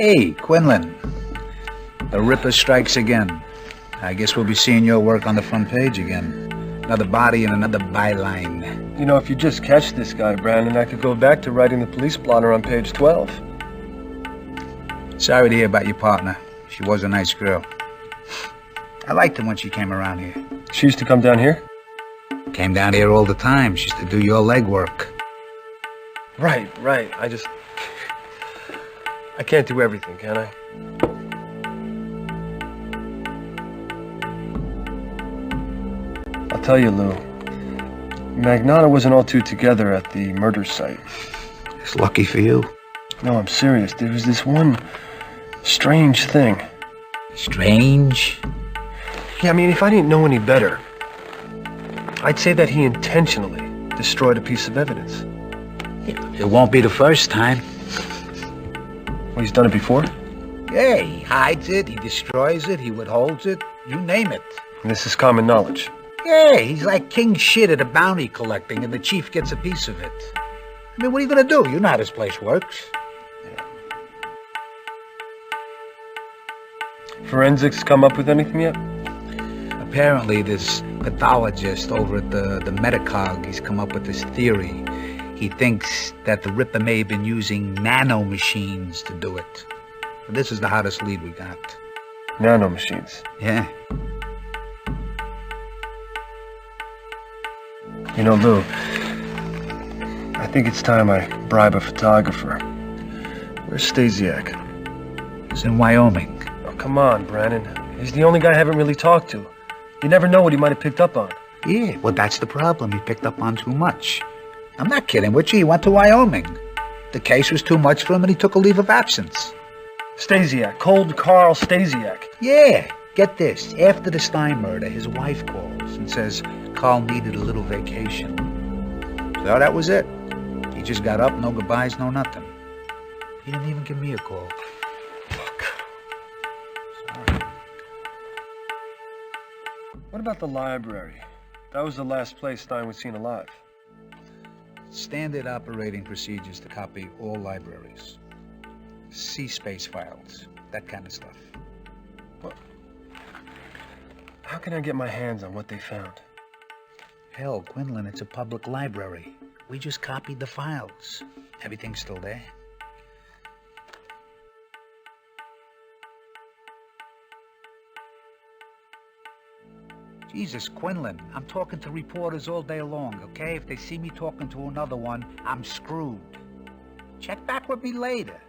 Hey, Quinlan. The Ripper strikes again. I guess we'll be seeing your work on the front page again. Another body and another byline. You know, if you just catch this guy, Brandon, I could go back to writing the police blotter on page 12. Sorry to hear about your partner. She was a nice girl. I liked her when she came around here. She used to come down here? Came down here all the time. She used to do your legwork. Right. I can't do everything, can I? I'll tell you, Lou. Magnata wasn't all too together at the murder site. It's lucky for you. No, I'm serious. There was this one strange thing. Strange? Yeah, I mean, if I didn't know any better, I'd say that he intentionally destroyed a piece of evidence. It won't be the first time. Well, he's done it before? Yeah, he hides it, he destroys it, he withholds it, you name it. And this is common knowledge. Yeah, he's like king shit at a bounty collecting, and the chief gets a piece of it. I mean, what are you gonna do? You know how this place works. Yeah. Forensics come up with anything yet? Apparently, this pathologist over at the Metacog, he's come up with this theory. He thinks that the Ripper may have been using nanomachines to do it. But this is the hottest lead we got. Nanomachines? Yeah. You know, Lou, I think it's time I bribe a photographer. Where's Stasiak? He's in Wyoming. Oh, come on, Brandon. He's the only guy I haven't really talked to. You never know what he might have picked up on. Yeah, well, that's the problem. He picked up on too much. I'm not kidding with you. He went to Wyoming. The case was too much for him, and he took a leave of absence. Stasiak. Cold Carl Stasiak. Yeah. Get this. After the Stein murder, his wife calls and says Carl needed a little vacation. So that was it. He just got up, no goodbyes, no nothing. He didn't even give me a call. Fuck. Sorry. What about the library? That was the last place Stein was seen alive. Standard operating procedures to copy all libraries. C-space files, that kind of stuff. Well, how can I get my hands on what they found? Hell, Quinlan, it's a public library. We just copied the files. Everything's still there. Jesus, Quinlan, I'm talking to reporters all day long, okay? If they see me talking to another one, I'm screwed. Check back with me later.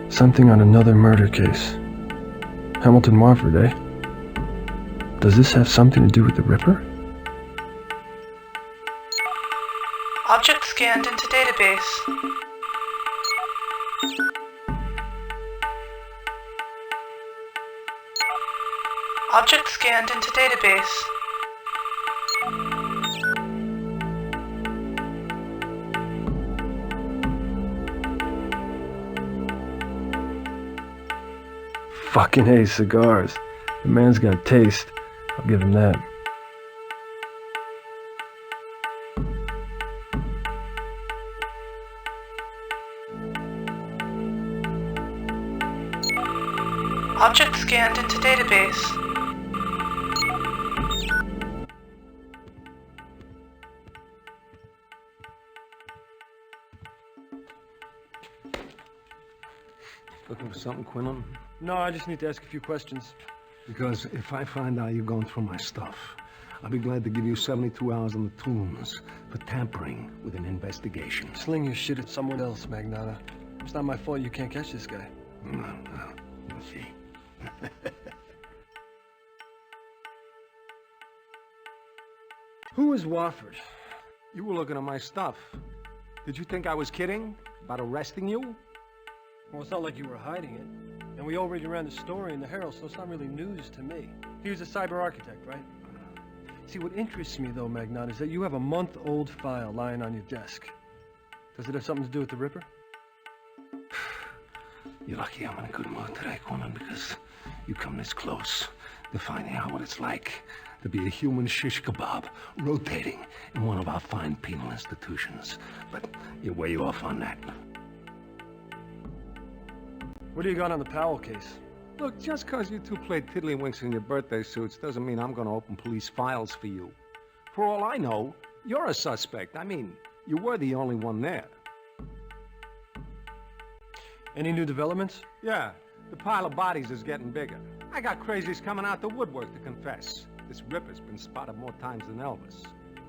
Something on another murder case. Hamilton Marford, eh? Does this have something to do with the Ripper? Object scanned into database. Object scanned into database. Fucking A cigars. The man's got taste. I'll give him that. Object scanned into database. something, Quinlan? No, I just need to ask a few questions. Because if I find out you're going through my stuff, I'll be glad to give you 72 hours on the tombs for tampering with an investigation. Sling your shit at someone else, Magnata. It's not my fault you can't catch this guy. No, we'll see. Who is Wofford? You were looking at my stuff. Did you think I was kidding about arresting you? Well, it's not like you were hiding it. And we already ran the story in the Herald, so it's not really news to me. He was a cyber architect, right? See, what interests me, though, Magnata, is that you have a month-old file lying on your desk. Does it have something to do with the Ripper? You're lucky I'm in a good mood today, Quinlan, because you come this close to finding out what it's like to be a human shish kebab rotating in one of our fine penal institutions. But you're way off on that. What do you got on the Powell case? Look, just because you two played tiddlywinks in your birthday suits doesn't mean I'm going to open police files for you. For all I know, you're a suspect. I mean, you were the only one there. Any new developments? Yeah, the pile of bodies is getting bigger. I got crazies coming out the woodwork to confess. This Ripper's been spotted more times than Elvis.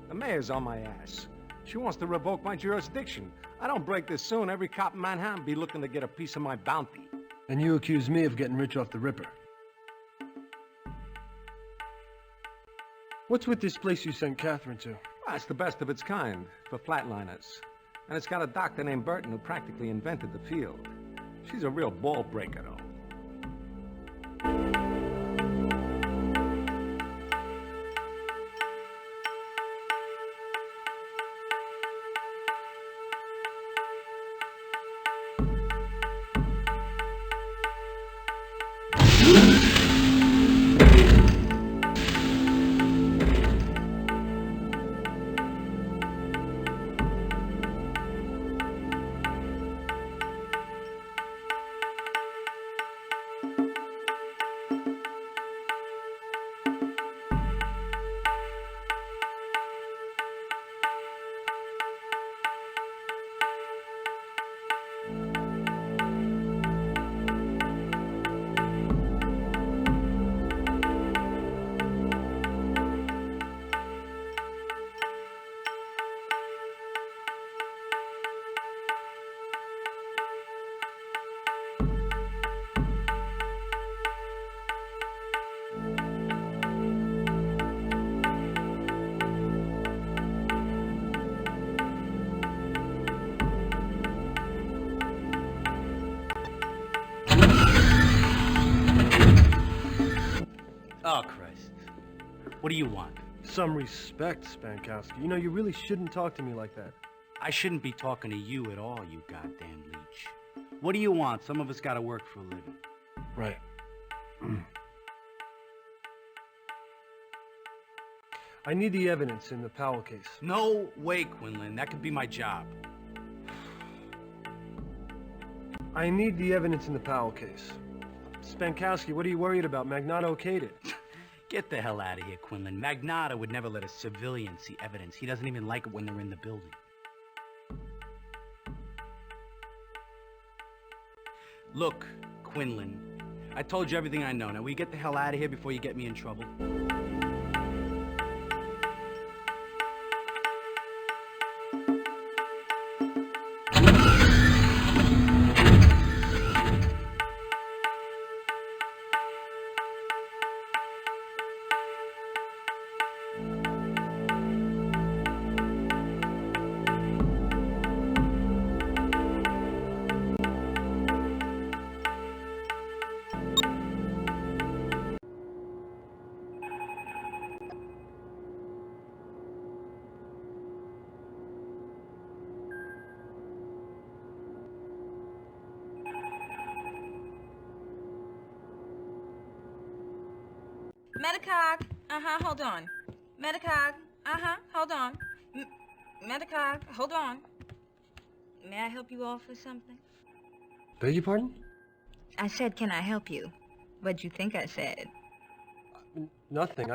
The mayor's on my ass. She wants to revoke my jurisdiction. I don't break this soon, every cop in Manhattan be looking to get a piece of my bounty. And you accuse me of getting rich off the Ripper. What's with this place you sent Catherine to? Well, it's the best of its kind, for flatliners. And it's got a doctor named Burton who practically invented the field. She's a real ball breaker, though. Oh, Christ. What do you want? Some respect, Spankowski. You know, you really shouldn't talk to me like that. I shouldn't be talking to you at all, you goddamn leech. What do you want? Some of us gotta work for a living. Right. I need the evidence in the Powell case. No way, Quinlan. That could be my job. I need the evidence in the Powell case. Spankowski, what are you worried about? Magnata okayed it. Get the hell out of here, Quinlan. Magnata would never let a civilian see evidence. He doesn't even like it when they're in the building. Look, Quinlan, I told you everything I know. Now, will you get the hell out of here before you get me in trouble? Metacog, hold on. Metacog, hold on. Metacog, hold on. May I help you all for something? Beg your pardon? I said, can I help you? What'd you think I said? Nothing.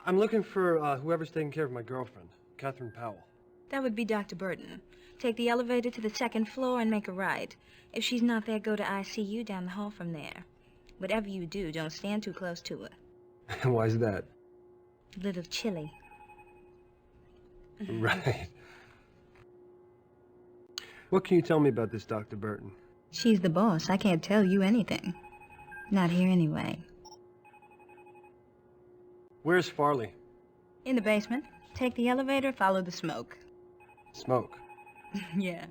I'm looking for whoever's taking care of my girlfriend, Catherine Powell. That would be Dr. Burton. Take the elevator to the second floor and make a right. If she's not there, go to ICU down the hall from there. Whatever you do, don't stand too close to her. Why's that? A little chilly. Right. What can you tell me about this Dr. Burton? She's the boss. I can't tell you anything. Not here anyway. Where's Farley? In the basement. Take the elevator, follow the smoke. Smoke. Yeah.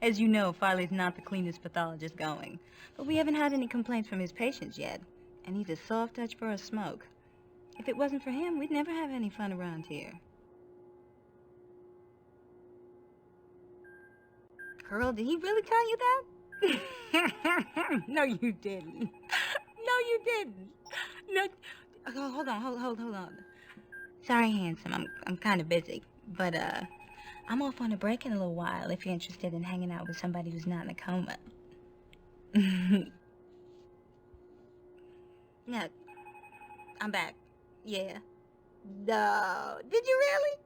As you know, Farley's not the cleanest pathologist going. But we haven't had any complaints from his patients yet. And he's a soft touch for a smoke. If it wasn't for him, we'd never have any fun around here. Girl, did he really tell you that? No, you didn't. No, you didn't. No. Oh, hold on. Sorry, handsome. I'm kind of busy. But, I'm off on a break in a little while if you're interested in hanging out with somebody who's not in a coma. No. I'm back. Yeah. No. Did you really?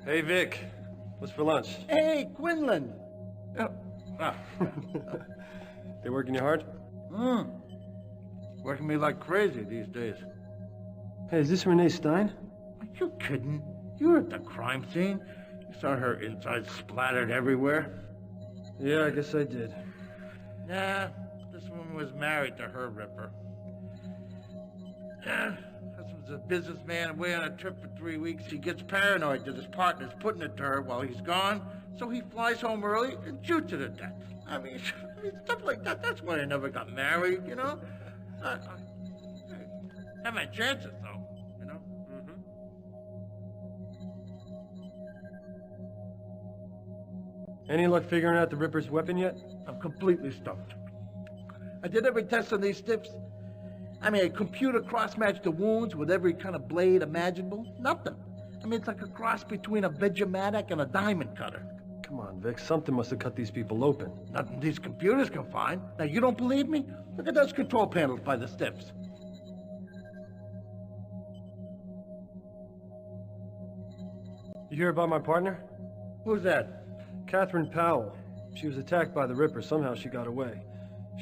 Hey, Vic. What's for lunch? Hey, Quinlan! They working you hard? Working me like crazy these days. Hey, is this Renee Stein? Are you kidding? You were at the crime scene. You saw her insides splattered everywhere. Yeah, I guess I did. Nah, this woman was married to her ripper. Husband's a businessman away on a trip for 3 weeks. He gets paranoid that his partner's putting it to her while he's gone, so he flies home early and shoots her to death. I mean, stuff like that. That's why I never got married, you know? I had my chances, though, you know? Any luck figuring out the Ripper's weapon yet? I'm completely stumped. I did every test on these stiffs. I mean, a computer cross-matched the wounds with every kind of blade imaginable. Nothing. I mean, it's like a cross between a Vegematic and a diamond cutter. Come on, Vic. Something must have cut these people open. Nothing these computers can find. Now, you don't believe me? Look at those control panels by the stiffs. You hear about my partner? Who's that? Catherine Powell. She was attacked by the Ripper. Somehow she got away.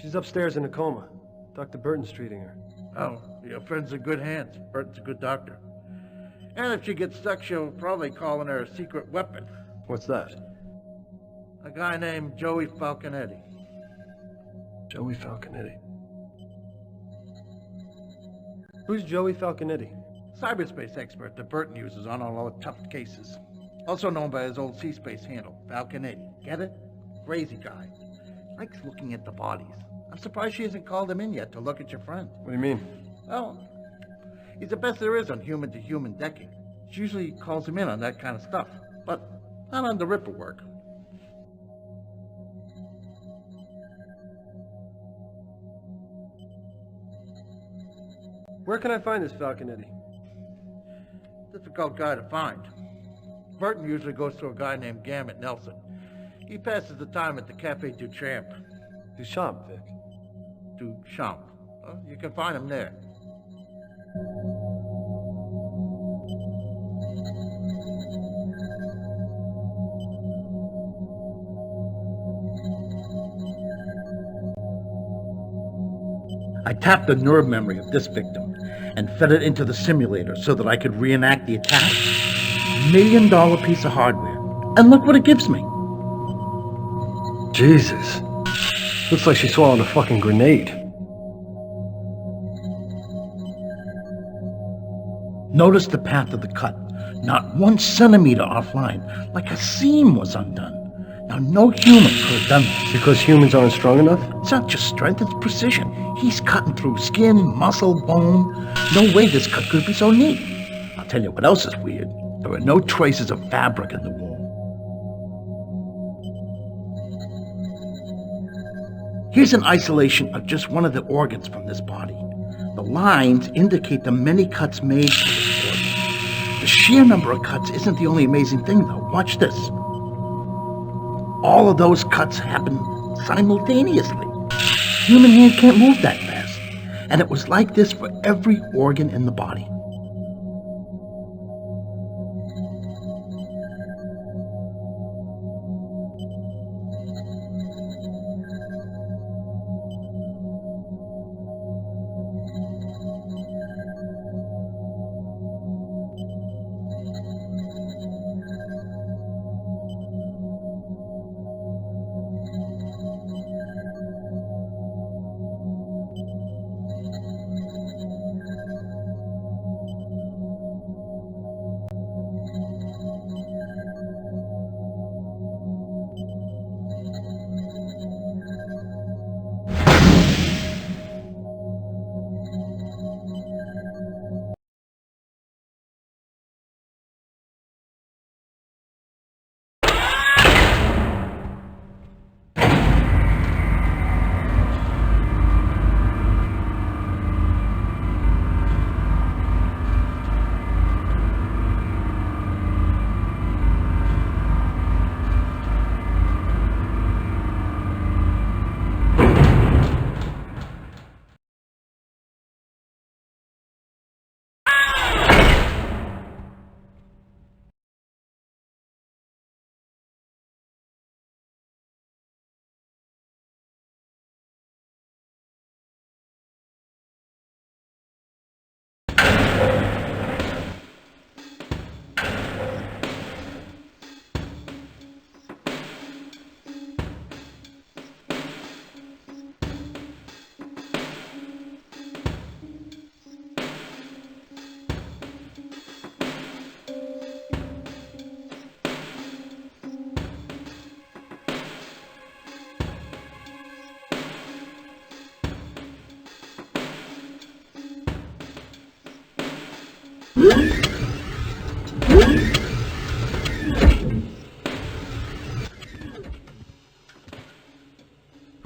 She's upstairs in a coma. Dr. Burton's treating her. Oh, your friend's in good hands. Burton's a good doctor. And if she gets stuck, she'll probably call in her secret weapon. What's that? A guy named Joey Falconetti. Joey Falconetti. Who's Joey Falconetti? Cyberspace expert that Burton uses on all the tough cases. Also known by his old C-Space handle, Falconetti. Get it? Crazy guy. Likes looking at the bodies. I'm surprised she hasn't called him in yet to look at your friend. What do you mean? Well, he's the best there is on human-to-human decking. She usually calls him in on that kind of stuff, but not on the Ripper work. Where can I find this Falconetti? Difficult guy to find. Burton usually goes to a guy named Gamut Nelson. He passes the time at the Café Duchamp. Duchamp, Vic. Duchamp. Well, you can find him there. I tapped the nerve memory of this victim and fed it into the simulator so that I could reenact the attack. $1 million piece of hardware. And look what it gives me. Jesus. Looks like she swallowed a fucking grenade. Notice the path of the cut. Not 1 centimeter offline, like a seam was undone. Now, no human could have done this. Because humans aren't strong enough? It's not just strength, it's precision. He's cutting through skin, muscle, bone. No way this cut could be so neat. I'll tell you what else is weird. There are no traces of fabric in the wound. Here's an isolation of just one of the organs from this body. The lines indicate the many cuts made for this organ. The sheer number of cuts isn't the only amazing thing, though. Watch this. All of those cuts happen simultaneously. Human hand can't move that fast. And it was like this for every organ in the body.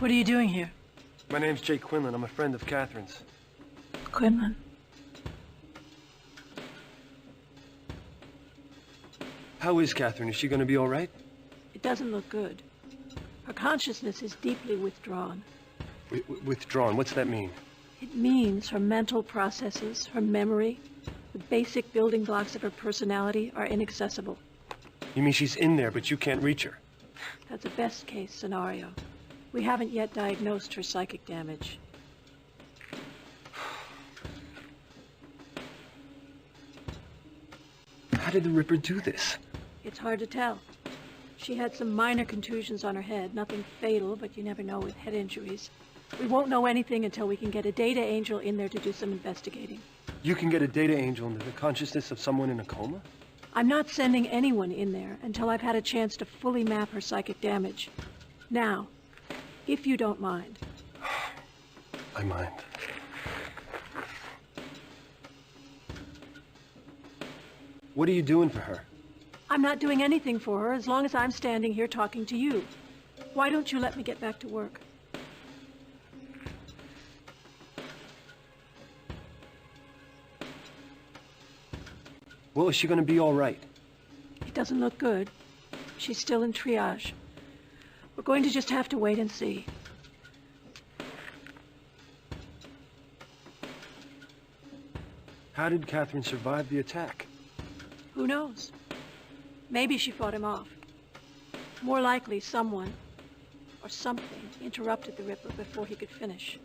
What are you doing here? My name's Jake Quinlan. I'm a friend of Catherine's. Quinlan. How is Catherine? Is she gonna be all right? It doesn't look good. Her consciousness is deeply withdrawn. Withdrawn? What's that mean? It means her mental processes, her memory, the basic building blocks of her personality are inaccessible. You mean she's in there, but you can't reach her? That's a best-case scenario. We haven't yet diagnosed her psychic damage. How did the Ripper do this? It's hard to tell. She had some minor contusions on her head, nothing fatal, but you never know with head injuries. We won't know anything until we can get a data angel in there to do some investigating. You can get a data angel into the consciousness of someone in a coma? I'm not sending anyone in there until I've had a chance to fully map her psychic damage. Now, if you don't mind. I mind. What are you doing for her? I'm not doing anything for her as long as I'm standing here talking to you. Why don't you let me get back to work? Well, is she gonna be all right? It doesn't look good. She's still in triage. We're going to just have to wait and see. How did Catherine survive the attack? Who knows? Maybe she fought him off. More likely, someone or something interrupted the Ripper before he could finish.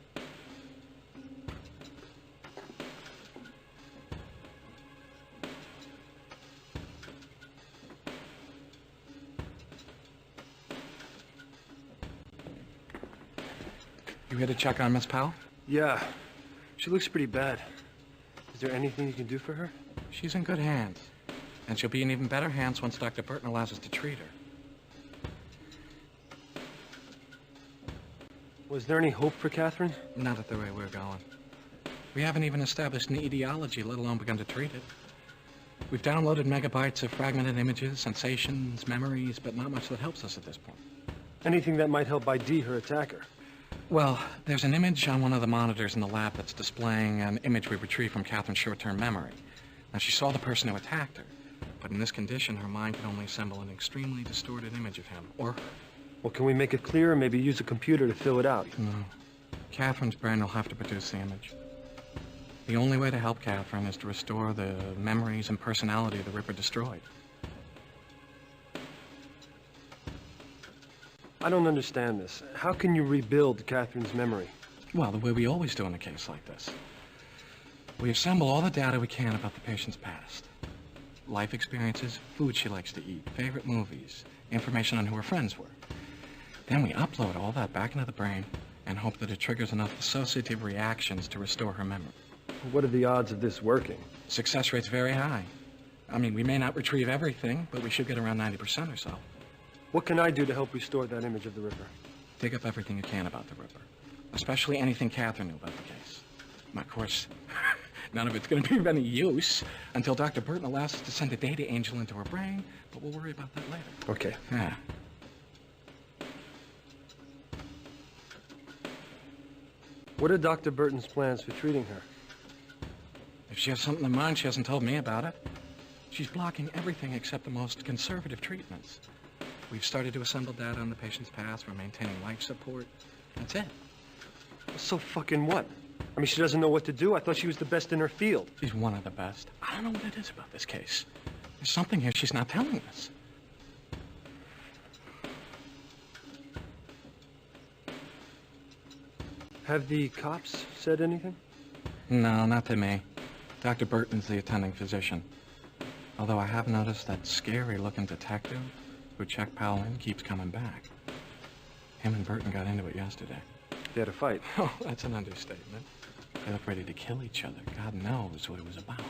You here to check on Miss Powell? Yeah. She looks pretty bad. Is there anything you can do for her? She's in good hands. And she'll be in even better hands once Dr. Burton allows us to treat her. Was there any hope for Catherine? Not at the rate we're going. We haven't even established an etiology, let alone begun to treat it. We've downloaded megabytes of fragmented images, sensations, memories, but not much that helps us at this point. Anything that might help ID her attacker? Well, there's an image on one of the monitors in the lab that's displaying an image we retrieved from Catherine's short-term memory. Now, she saw the person who attacked her, but in this condition, her mind can only assemble an extremely distorted image of him, or her. Well, can we make it clear and maybe use a computer to fill it out? No. Catherine's brain will have to produce the image. The only way to help Catherine is to restore the memories and personality the Ripper destroyed. I don't understand this. How can you rebuild Catherine's memory? Well, the way we always do in a case like this. We assemble all the data we can about the patient's past. Life experiences, food she likes to eat, favorite movies, information on who her friends were. Then we upload all that back into the brain and hope that it triggers enough associative reactions to restore her memory. What are the odds of this working? Success rate's very high. I mean, we may not retrieve everything, but we should get around 90% or so. What can I do to help restore that image of the Ripper? Dig up everything you can about the Ripper, especially anything Catherine knew about the case. Of course, none of it's going to be of any use until Dr. Burton allows us to send a data angel into her brain, but we'll worry about that later. Okay. Yeah. What are Dr. Burton's plans for treating her? If she has something in mind, she hasn't told me about it. She's blocking everything except the most conservative treatments. We've started to assemble data on the patient's past. We're maintaining life support. That's it. So fucking what? I mean, she doesn't know what to do. I thought she was the best in her field. She's one of the best. I don't know what it is about this case. There's something here she's not telling us. Have the cops said anything? No, not to me. Dr. Burton's the attending physician. Although I have noticed that scary-looking detective who checked Powell in keeps coming back. Him and Burton got into it yesterday. They had a fight. Oh, that's an understatement. They look ready to kill each other. God knows what it was about.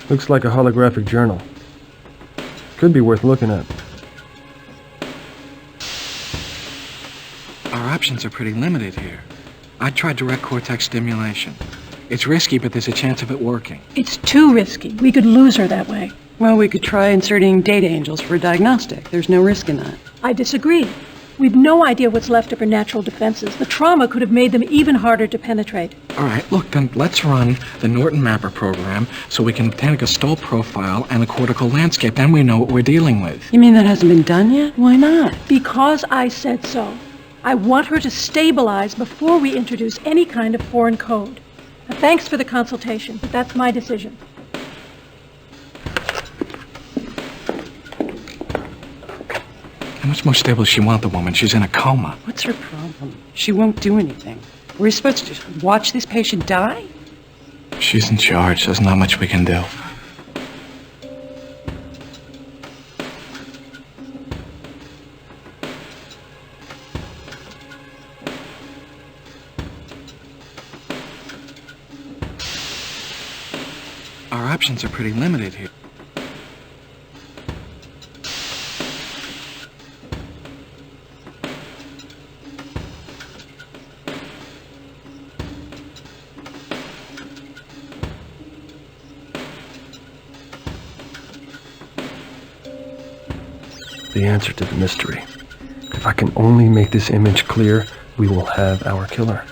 Looks like a holographic journal. Could be worth looking at. Our options are pretty limited here. I tried direct cortex stimulation. It's risky, but there's a chance of it working. It's too risky. We could lose her that way. Well, we could try inserting data angels for a diagnostic. There's no risk in that. I disagree. We've no idea what's left of her natural defenses. The trauma could have made them even harder to penetrate. All right, look, then let's run the Norton Mapper program so we can obtain a Gestalt profile and a cortical landscape. Then we know what we're dealing with. You mean that hasn't been done yet? Why not? Because I said so. I want her to stabilize before we introduce any kind of foreign code. Now, thanks for the consultation, but that's my decision. How much more stable does she want, the woman? She's in a coma. What's her problem? She won't do anything. We're supposed to watch this patient die? She's in charge. There's not much we can do. options are pretty limited here. The answer to the mystery. If I can only make this image clear, we will have our killer.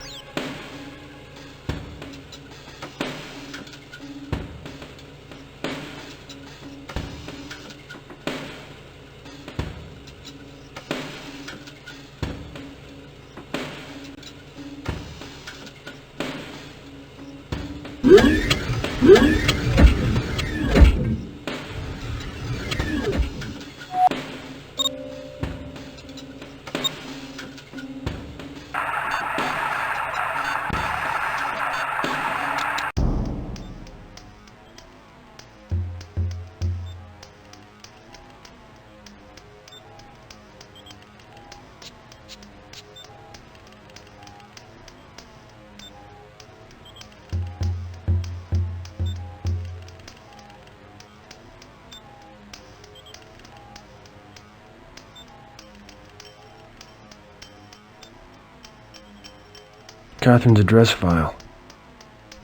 Catherine's address file.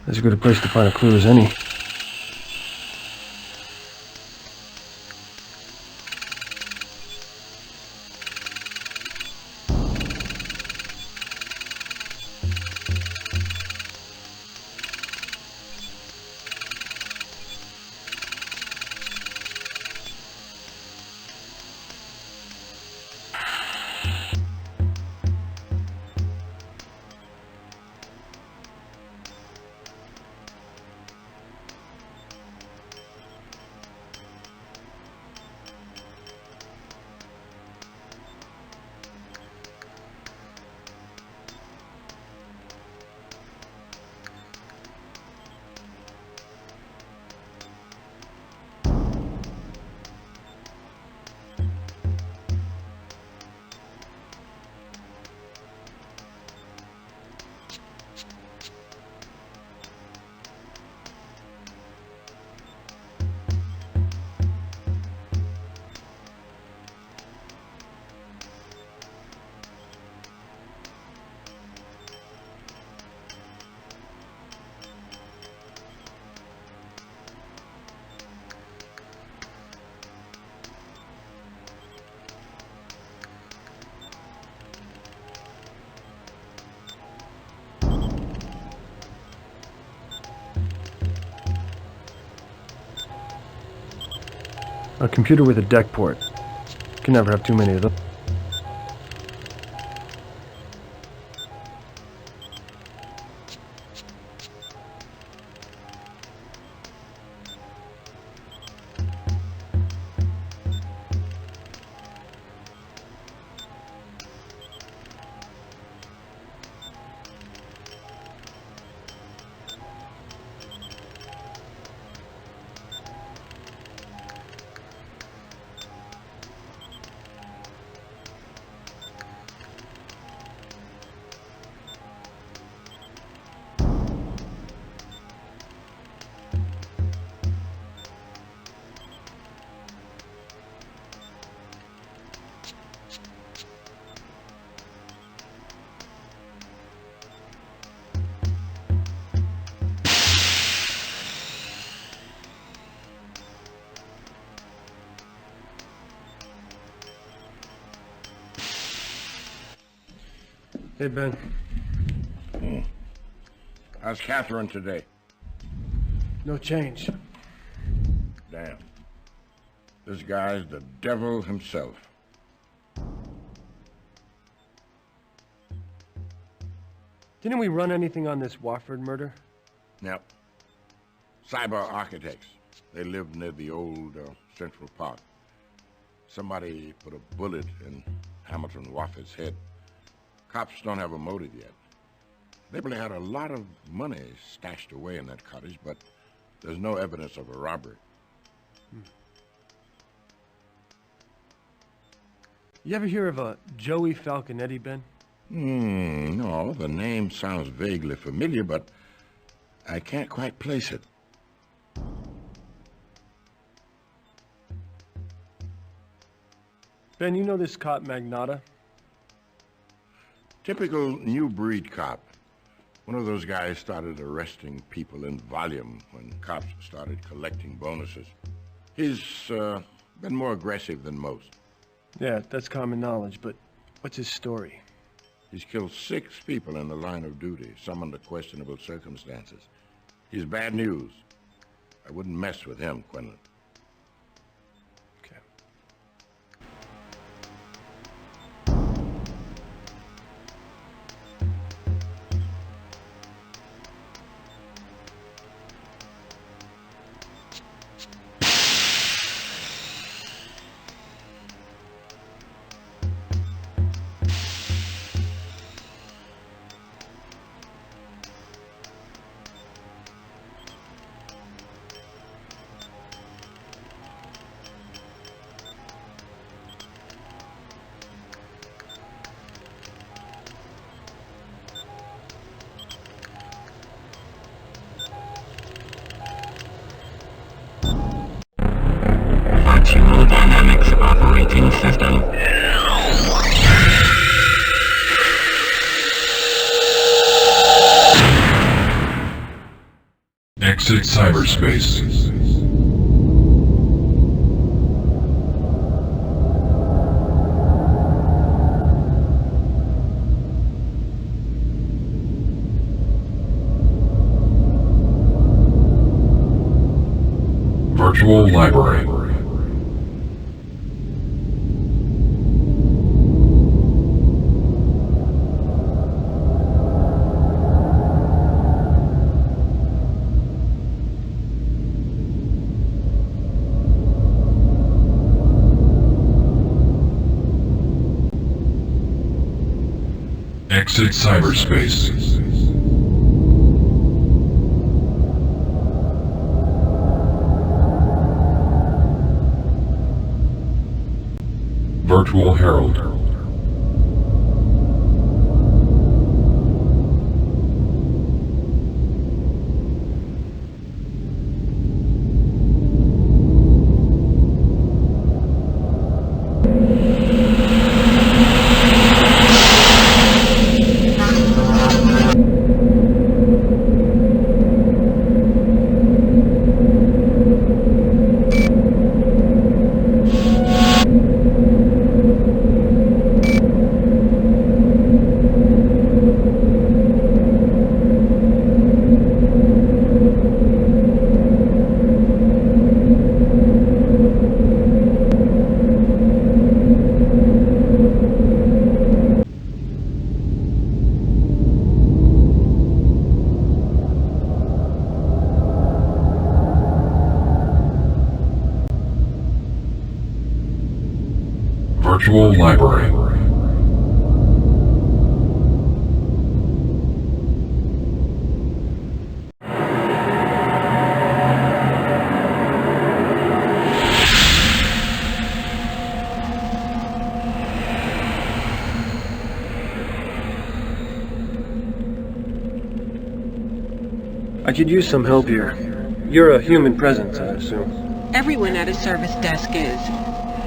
As good a place to find a clue as any. A computer with a deck port. Can never have too many of them. Hey, Ben. How's Catherine today? No change. Damn. This guy's the devil himself. Didn't we run anything on this Wofford murder? Yep. Cyber architects. They lived near the old Central Park. Somebody put a bullet in Hamilton Wofford's head. Cops don't have a motive yet. They probably had a lot of money stashed away in that cottage, but there's no evidence of a robbery. You ever hear of a Joey Falconetti, Ben? No, the name sounds vaguely familiar, but I can't quite place it. Ben, you know this cop Magnata? Typical new breed cop. One of those guys started arresting people in volume when cops started collecting bonuses. He's been more aggressive than most. Yeah, that's common knowledge, but what's his story? He's killed 6 people in the line of duty, some under questionable circumstances. He's bad news. I wouldn't mess with him, Quinlan. Okay. Dynamics operating system. Exit cyberspace. Virtual library. Exit cyberspace. Virtual Herald. Virtual library. I could use some help here. You're a human presence, I assume. Everyone at a service desk is.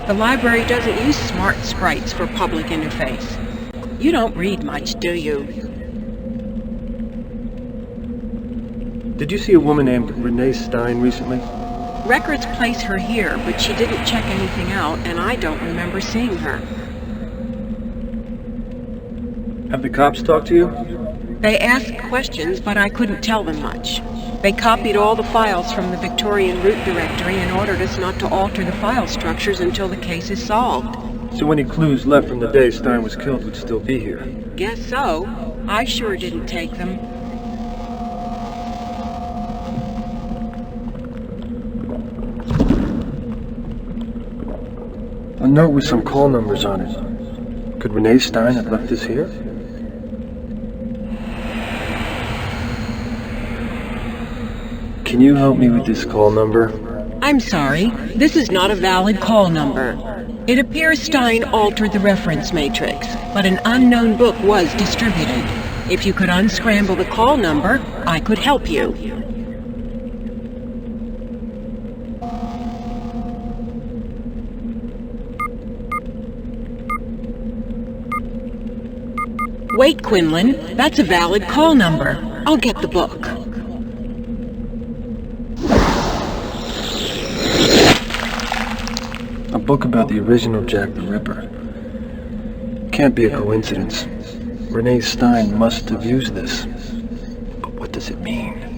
The library doesn't use smart sprites for public interface. You don't read much, do you? Did you see a woman named Renee Stein recently? Records place her here, but she didn't check anything out, and I don't remember seeing her. Have the cops talked to you? They asked questions, but I couldn't tell them much. They copied all the files from the Victorian root directory and ordered us not to alter the file structures until the case is solved. So any clues left from the day Stein was killed would still be here? Guess so. I sure didn't take them. A note with some call numbers on it. Could Renee Stein have left this here? Can you help me with this call number? I'm sorry, this is not a valid call number. It appears Stein altered the reference matrix, but an unknown book was distributed. If you could unscramble the call number, I could help you. Wait, Quinlan. That's a valid call number. I'll get the book. A book about the original Jack the Ripper. Can't be a coincidence. Renee Stein must have used this. But what does it mean?